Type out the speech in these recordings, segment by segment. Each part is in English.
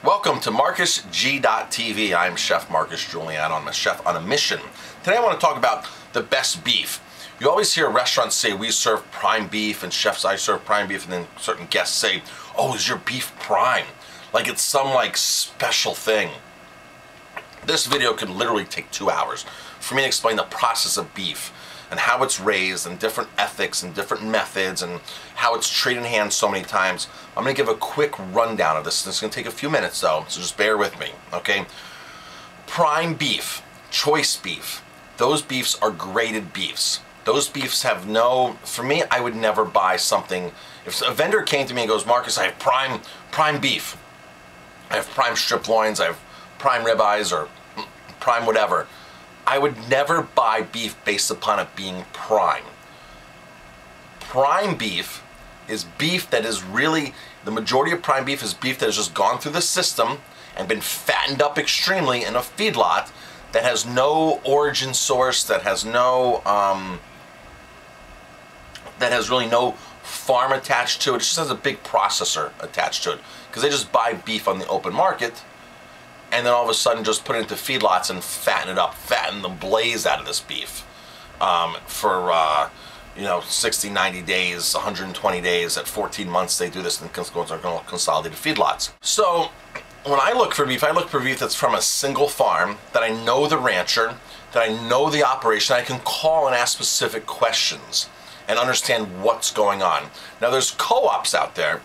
Welcome to MarcusG.TV. I'm Chef Marcus Juliano. I'm a chef on a mission. Today I want to talk about the best beef. You always hear restaurants say, we serve prime beef, and chefs, I serve prime beef, and then certain guests say, oh, is your beef prime? Like it's some special thing. This video could literally take 2 hours for me to explain the process of beef and how it's raised and different ethics and different methods and how it's traded hands so many times. I'm going to give a quick rundown of this. It's going to take a few minutes though, so just bear with me, okay? Prime beef, choice beef, those beefs are graded beefs. Those beefs have no, for me, I would never buy something. If a vendor came to me and goes, Marcus, I have prime beef, I have prime strip loins, I have prime ribeyes or prime whatever, I would never buy beef based upon it being prime. Prime beef is beef that is really, the majority of prime beef is beef that has just gone through the system and been fattened up extremely in a feedlot that has no origin source, that has no, that has really no farm attached to it. It just has a big processor attached to it because they just buy beef on the open market and then all of a sudden just put it into feedlots and fatten it up, fatten the blaze out of this beef for 60, 90 days, 120 days. At 14 months they do this in consolidated feedlots. So when I look for beef, I look for beef that's from a single farm, that I know the rancher, that I know the operation, I can call and ask specific questions and understand what's going on. Now there's co-ops out there.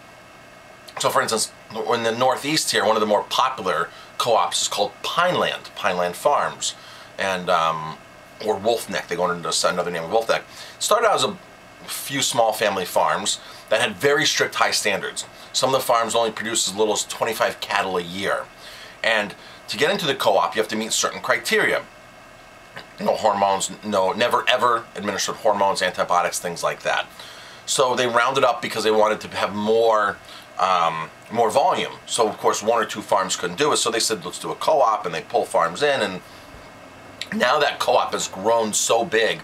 So for instance, in the Northeast here, one of the more popular co-ops is called Pineland Farms, and or Wolfneck. They go into another name of Wolfneck. It started out as a few small family farms that had very strict high standards. Some of the farms only produce as little as 25 cattle a year. And to get into the co-op, you have to meet certain criteria. No hormones, never ever administered hormones, antibiotics, things like that. So they rounded up because they wanted to have more volume. So of course 1 or 2 farms couldn't do it. So they said, let's do a co-op, and they pull farms in. And now that co-op has grown so big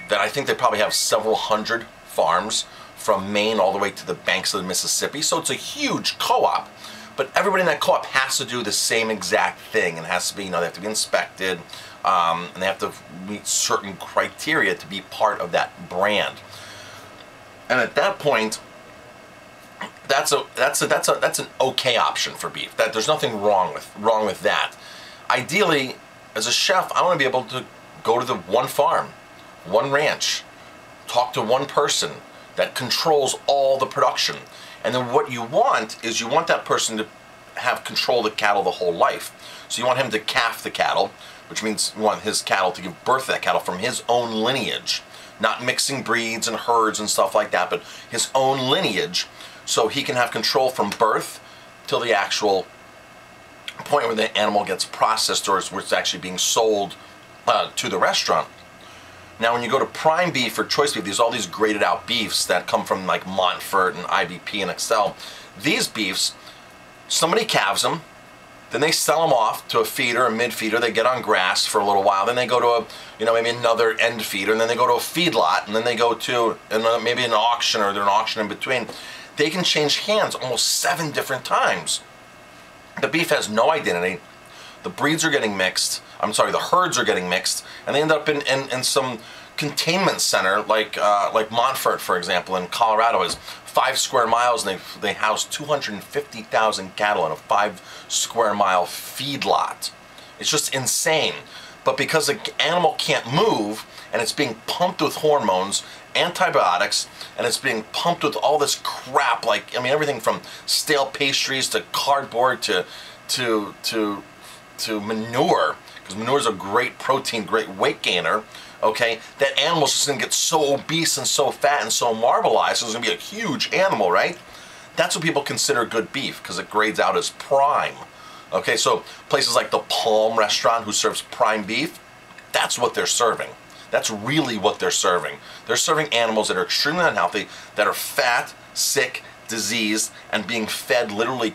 that I think they probably have several hundred farms from Maine all the way to the banks of the Mississippi. So it's a huge co-op. But everybody in that co-op has to do the same exact thing, and has to be, they have to be inspected, and they have to meet certain criteria to be part of that brand. And at that point, that's an okay option for beef. That there's nothing wrong with that. Ideally, as a chef, I want to be able to go to the one farm, one ranch, talk to one person that controls all the production. And then what you want is you want that person to have control of the cattle the whole life. So you want him to calf the cattle, which means you want his cattle to give birth to that cattle from his own lineage, not mixing breeds and herds and stuff like that, but his own lineage, so he can have control from birth till the actual point where the animal gets processed or where it's actually being sold to the restaurant. Now when you go to prime beef or choice beef, there's all these graded out beefs that come from like Montfort and IBP and Excel. These beefs, somebody calves them, then they sell them off to a feeder, a mid feeder, they get on grass for a little while, then they go to a, maybe another end feeder, and then they go to a feedlot, and then they go to maybe an auction, or there's an auction in between. They can change hands almost 7 different times. The beef has no identity. The breeds are getting mixed. I'm sorry, the herds are getting mixed, and they end up in some containment center like Montfort, for example, in Colorado, is 5 square miles, and they house 250,000 cattle in a 5 square mile feedlot. It's just insane. But because the animal can't move, and it's being pumped with hormones, antibiotics, and it's being pumped with all this crap, everything from stale pastries to cardboard to manure, because manure is a great protein, great weight gainer, okay? That animal's just going to get so obese and so fat and so marbleized, so it's going to be a huge animal, right? That's what people consider good beef, because it grades out as prime. Okay, so places like the Palm restaurant, who serves prime beef, that's what they're serving. That's really what they're serving. They're serving animals that are extremely unhealthy, that are fat, sick, diseased, and being fed literally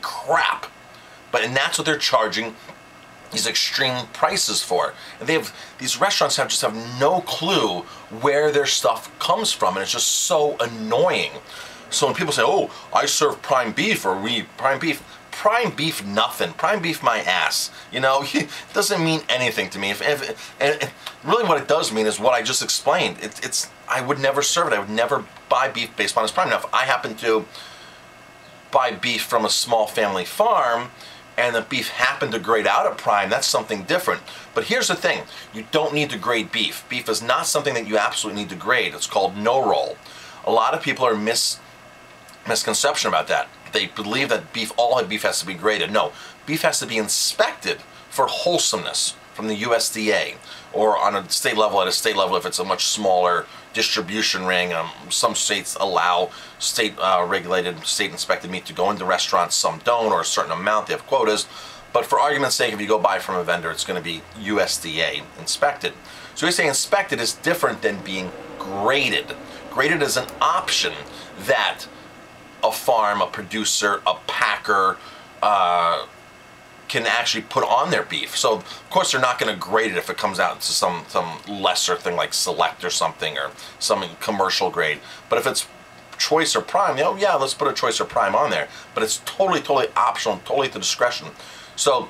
crap. And that's what they're charging these extreme prices for. And these restaurants just have no clue where their stuff comes from, and it's just so annoying. So when people say, oh, I serve prime beef, or we prime beef prime beef, nothing. Prime beef, my ass. You know, it doesn't mean anything to me. And really what it does mean is what I just explained. I would never serve it. I would never buy beef based on its prime. Now, if I happen to buy beef from a small family farm and the beef happened to grade out at prime, that's something different. But here's the thing. You don't need to grade beef. Beef is not something that you absolutely need to grade. It's called no-roll. A lot of people are misconception about that. They believe that all beef has to be graded. No, beef has to be inspected for wholesomeness from the USDA, or on a state level, if it's a much smaller distribution ring. Some states allow state-regulated, state-inspected meat to go into restaurants. Some don't, or a certain amount. They have quotas. But for argument's sake, if you go buy from a vendor, it's going to be USDA inspected. So we say inspected is different than being graded. Graded is an option that a farm, a producer, a packer can actually put on their beef. So of course they're not going to grade it if it comes out to some lesser thing like Select or something, or some commercial grade. But if it's choice or prime, you know, yeah, let's put a choice or prime on there. But it's totally optional, totally at the discretion. So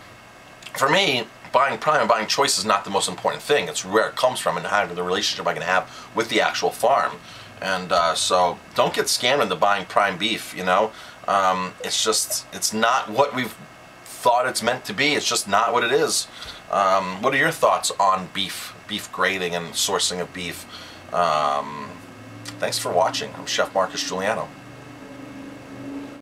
for me, buying prime and buying choice is not the most important thing. It's where it comes from and how the relationship I can have with the actual farm. And so don't get scammed into buying prime beef, you know. It's not what we've thought it's meant to be. It's just not what it is. What are your thoughts on beef grading and sourcing of beef? Thanks for watching. I'm Chef Marcus Giuliano.